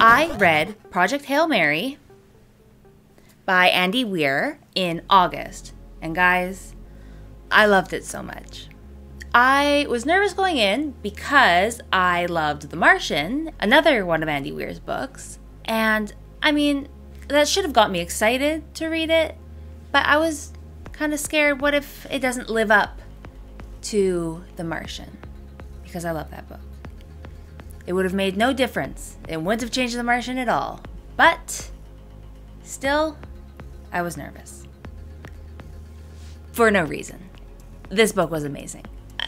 I read Project Hail Mary by Andy Weir in August. And guys, I loved it so much. I was nervous going in because I loved The Martian, another one of Andy Weir's books. And I mean, that should have got me excited to read it, but I was kind of scared. What if it doesn't live up to The Martian? Because I love that book. It would have made no difference. It wouldn't have changed The Martian at all. But still, I was nervous. For no reason. This book was amazing.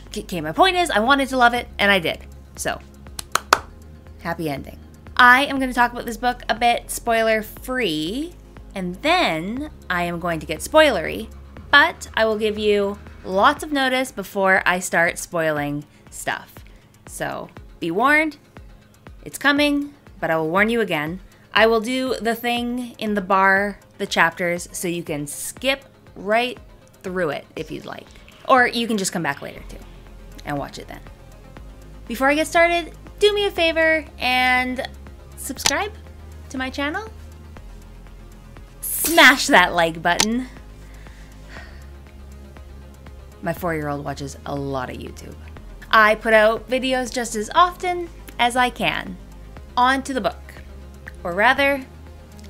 Okay, my point is, I wanted to love it, and I did. So, happy ending. I am going to talk about this book a bit spoiler-free, and then I am going to get spoilery, but I will give you lots of notice before I start spoiling stuff. So, be warned, it's coming, but I will warn you again. I will do the thing in the bar, the chapters, so you can skip right through it if you'd like. Or you can just come back later too and watch it then. Before I get started, do me a favor and subscribe to my channel. Smash that like button. My 4-year-old watches a lot of YouTube. I put out videos just as often as I can. On to the book. Or rather,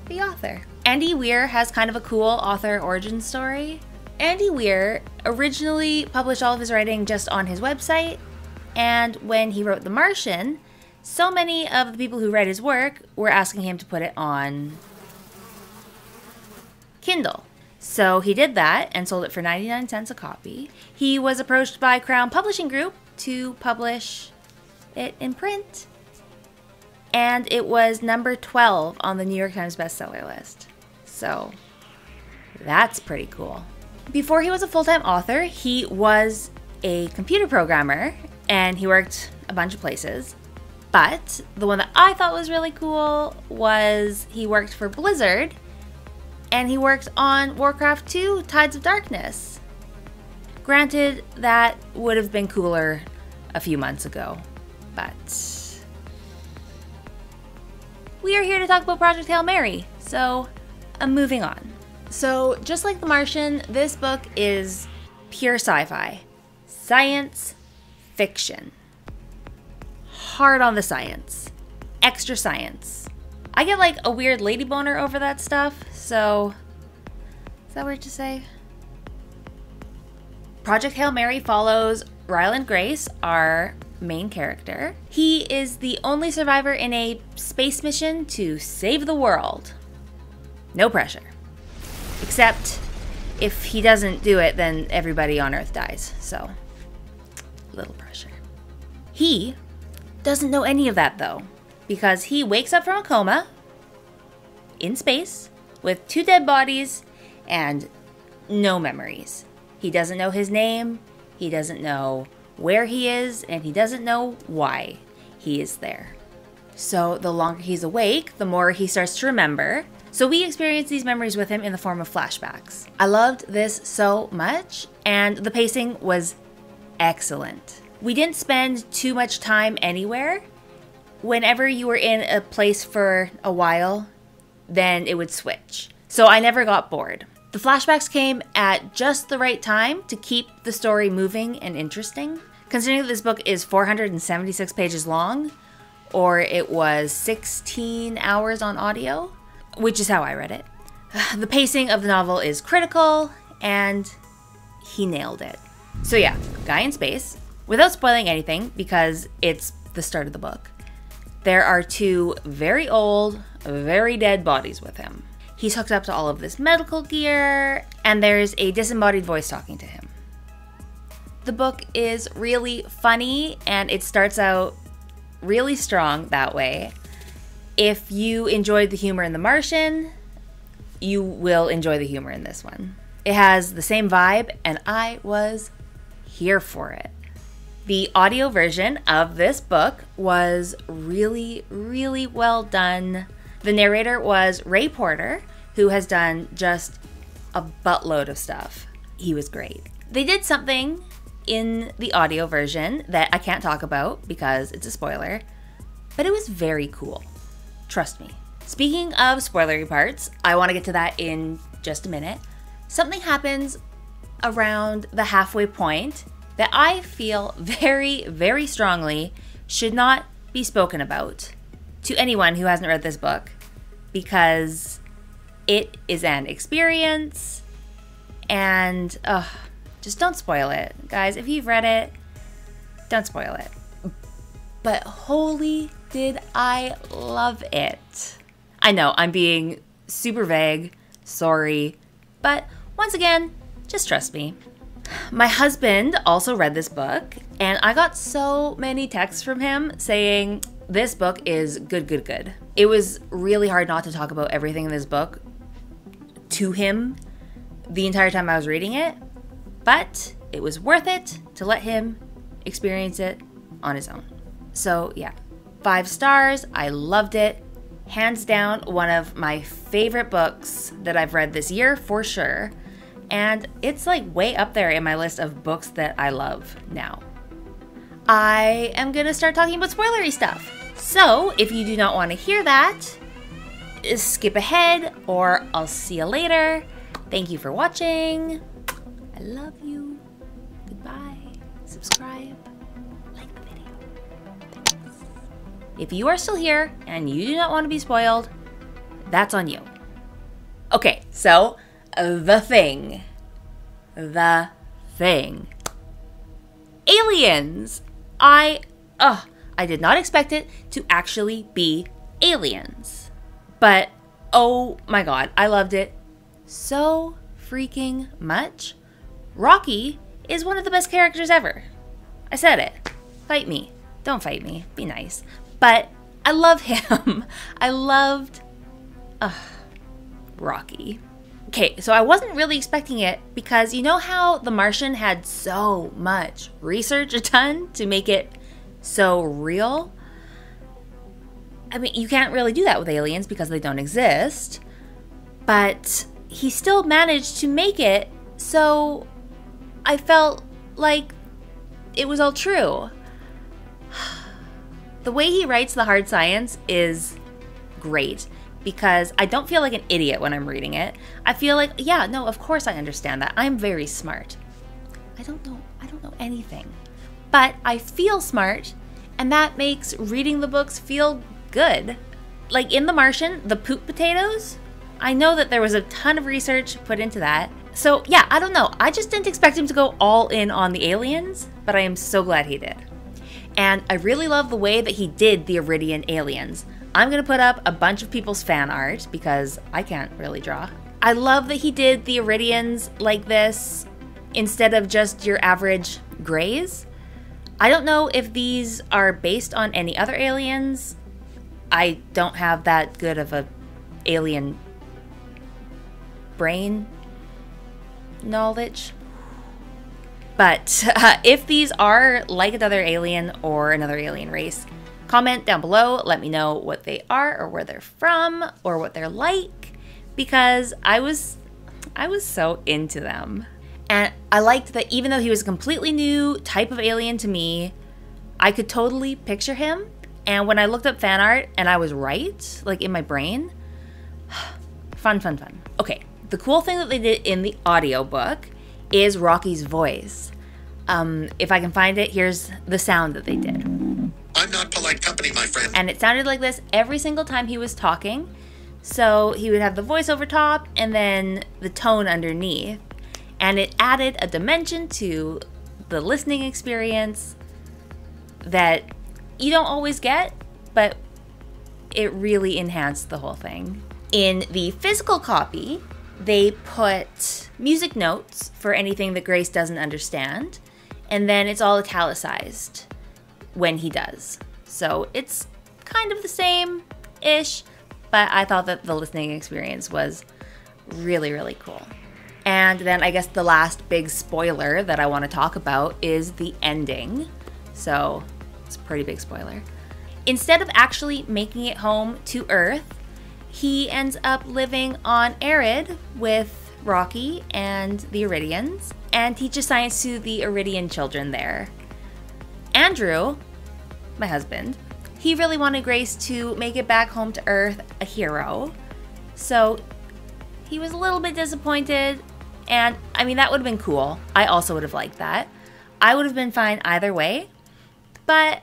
the author. Andy Weir has kind of a cool author origin story. Andy Weir originally published all of his writing just on his website, and when he wrote The Martian, so many of the people who read his work were asking him to put it on Kindle. So he did that and sold it for 99 cents a copy. He was approached by Crown Publishing Group to publish it in print, and it was number 12 on the New York Times bestseller list. So that's pretty cool. Before he was a full-time author, he was a computer programmer, and he worked a bunch of places. But the one that I thought was really cool was he worked for Blizzard, and he worked on Warcraft 2: Tides of Darkness. Granted, that would have been cooler a few months ago, but we are here to talk about Project Hail Mary, so I'm moving on. So, just like The Martian, this book is pure sci-fi. Science fiction. Hard on the science. Extra science. I get like a weird lady boner over that stuff, so is that weird to say? Project Hail Mary follows Ryland Grace, our main character. He is the only survivor in a space mission to save the world. No pressure. Except if he doesn't do it, then everybody on Earth dies. So, little pressure. He doesn't know any of that though, because he wakes up from a coma in space with 2 dead bodies and no memories. He doesn't know his name, he doesn't know where he is, and he doesn't know why he is there. So the longer he's awake, the more he starts to remember. So we experience these memories with him in the form of flashbacks. I loved this so much, and the pacing was excellent. We didn't spend too much time anywhere. Whenever you were in a place for a while, then it would switch. So I never got bored. The flashbacks came at just the right time to keep the story moving and interesting. Considering that this book is 476 pages long, or it was 16 hours on audio, which is how I read it. The pacing of the novel is critical, and he nailed it. So yeah, guy in space. Without spoiling anything, because it's the start of the book, there are 2 very old, very dead bodies with him. He's hooked up to all of this medical gear, and there's a disembodied voice talking to him. The book is really funny, and it starts out really strong that way. If you enjoyed the humor in The Martian, you will enjoy the humor in this one. It has the same vibe, and I was here for it. The audio version of this book was really, really well done. The narrator was Ray Porter, who has done just a buttload of stuff. He was great. They did something in the audio version that I can't talk about because it's a spoiler, but it was very cool. Trust me. Speaking of spoilery parts, I want to get to that in just a minute. Something happens around the halfway point that I feel very, very strongly should not be spoken about to anyone who hasn't read this book, because it is an experience, and just don't spoil it. Guys, if you've read it, don't spoil it. But holy did I love it. I know, I'm being super vague, sorry, but once again, just trust me. My husband also read this book, and I got so many texts from him saying this book is good, good, good. It was really hard not to talk about everything in this book to him the entire time I was reading it, but it was worth it to let him experience it on his own. So yeah, 5 stars, I loved it. Hands down, one of my favorite books that I've read this year for sure. And it's like way up there in my list of books that I love now. I am gonna start talking about spoilery stuff. So if you do not want to hear that, skip ahead or I'll see you later. Thank you for watching. I love you. Goodbye. Subscribe. Like the video. Thanks. If you are still here and you do not want to be spoiled, that's on you. Okay, so The Thing. The Thing. Aliens. I did not expect it to actually be aliens. But oh my god, I loved it so freaking much. Rocky is one of the best characters ever. I said it. Fight me. Don't fight me. Be nice. But I love him. I loved Rocky. Okay, so I wasn't really expecting it because you know how The Martian had so much research done to make it so real? I mean, you can't really do that with aliens because they don't exist, but he still managed to make it so I felt like it was all true. The way he writes the hard science is great because I don't feel like an idiot when I'm reading it. I feel like, yeah, no, of course I understand that. I'm very smart. I don't know anything. But I feel smart, and that makes reading the books feel good. Like in The Martian, the poop potatoes, I know that there was a ton of research put into that. So yeah, I don't know. I just didn't expect him to go all in on the aliens, but I am so glad he did. And I really love the way that he did the Iridian aliens. I'm gonna put up a bunch of people's fan art because I can't really draw. I love that he did the Iridians like this instead of just your average grays. I don't know if these are based on any other aliens. I don't have that good of a alien brain knowledge. But if these are like another alien or another alien race, comment down below, let me know what they are or where they're from or what they're like, because I was so into them. And I liked that even though he was a completely new type of alien to me, I could totally picture him. And when I looked up fan art and I was right, like in my brain, fun, fun, fun. Okay, the cool thing that they did in the audiobook is Rocky's voice. If I can find it, here's the sound that they did. I'm not polite company, my friend. And it sounded like this every single time he was talking. So he would have the voice over top and then the tone underneath. And it added a dimension to the listening experience that you don't always get, but it really enhanced the whole thing. In the physical copy, they put music notes for anything that Grace doesn't understand, and then it's all italicized when he does. So it's kind of the same-ish, but I thought that the listening experience was really, really cool. And then I guess the last big spoiler that I want to talk about is the ending. So it's a pretty big spoiler. Instead of actually making it home to Earth, he ends up living on Arid with Rocky and the Iridians and teaches science to the Iridian children there. Andrew, my husband, he really wanted Grace to make it back home to Earth a hero. So he was a little bit disappointed. And I mean, that would have been cool. I also would have liked that. I would have been fine either way. But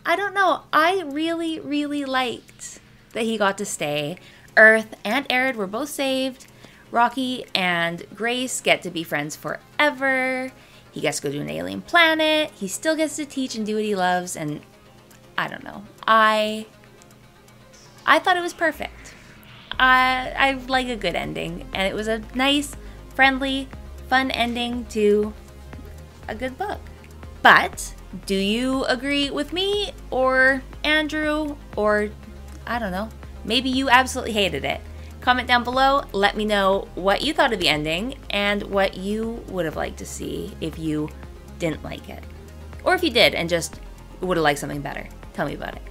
I don't know. I really, really liked that he got to stay. Earth and Arid were both saved. Rocky and Grace get to be friends forever. He gets to go to an alien planet. He still gets to teach and do what he loves. And I don't know. I thought it was perfect. I like a good ending. And it was a nice, friendly, fun ending to a good book. But do you agree with me or Andrew, or I don't know, maybe you absolutely hated it? Comment down below, let me know what you thought of the ending and what you would have liked to see if you didn't like it. Or if you did and just would have liked something better. Tell me about it.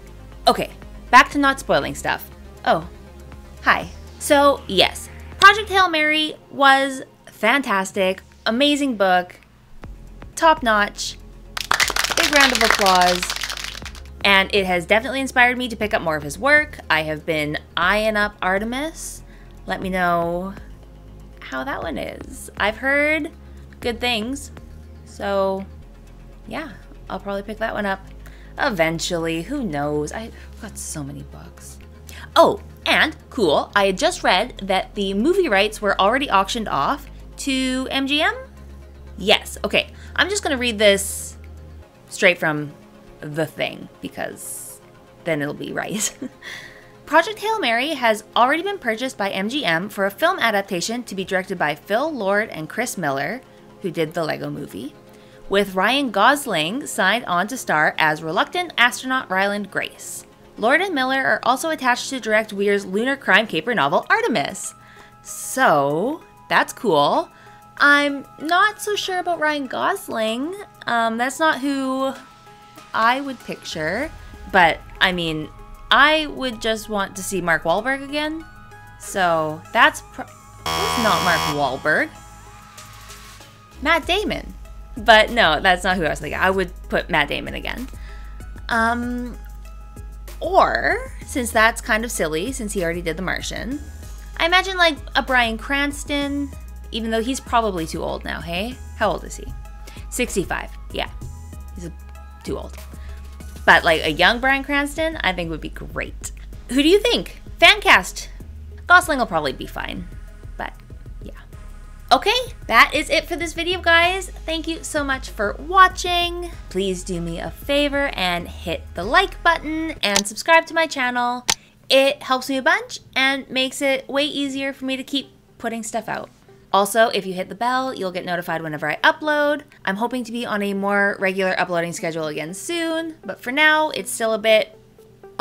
Okay, back to not spoiling stuff. Oh, hi. So yes, Project Hail Mary was fantastic, amazing book, top notch, big round of applause. And it has definitely inspired me to pick up more of his work. I have been eyeing up Artemis. Let me know how that one is. I've heard good things. So, yeah, I'll probably pick that one up eventually. Who knows? I've got so many books. Oh, and cool, I had just read that the movie rights were already auctioned off to MGM? Yes, okay. I'm just going to read this straight from the thing, because then it'll be right. Project Hail Mary has already been purchased by MGM for a film adaptation to be directed by Phil Lord and Chris Miller, who did the Lego Movie, with Ryan Gosling signed on to star as reluctant astronaut Ryland Grace. Lord and Miller are also attached to direct Weir's lunar crime caper novel Artemis. So, that's cool. I'm not so sure about Ryan Gosling. That's not who I would picture, but I mean, I would just want to see Mark Wahlberg again. So that's not Mark Wahlberg. Matt Damon. But no, that's not who I was thinking. I would put Matt Damon again. Or, since that's kind of silly, since he already did The Martian, I imagine like a Bryan Cranston, even though he's probably too old now, hey? How old is he? 65, yeah. He's too old. But like a young Bryan Cranston, I think would be great. Who do you think? Fan cast. Gosling will probably be fine, but yeah. Okay, that is it for this video, guys. Thank you so much for watching. Please do me a favor and hit the like button and subscribe to my channel. It helps me a bunch and makes it way easier for me to keep putting stuff out. Also, if you hit the bell, you'll get notified whenever I upload. I'm hoping to be on a more regular uploading schedule again soon, but for now, it's still a bit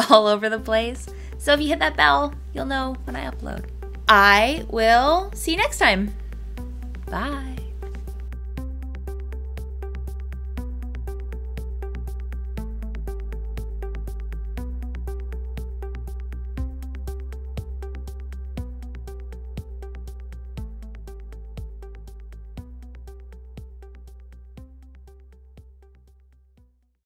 all over the place. So if you hit that bell, you'll know when I upload. I will see you next time. Bye.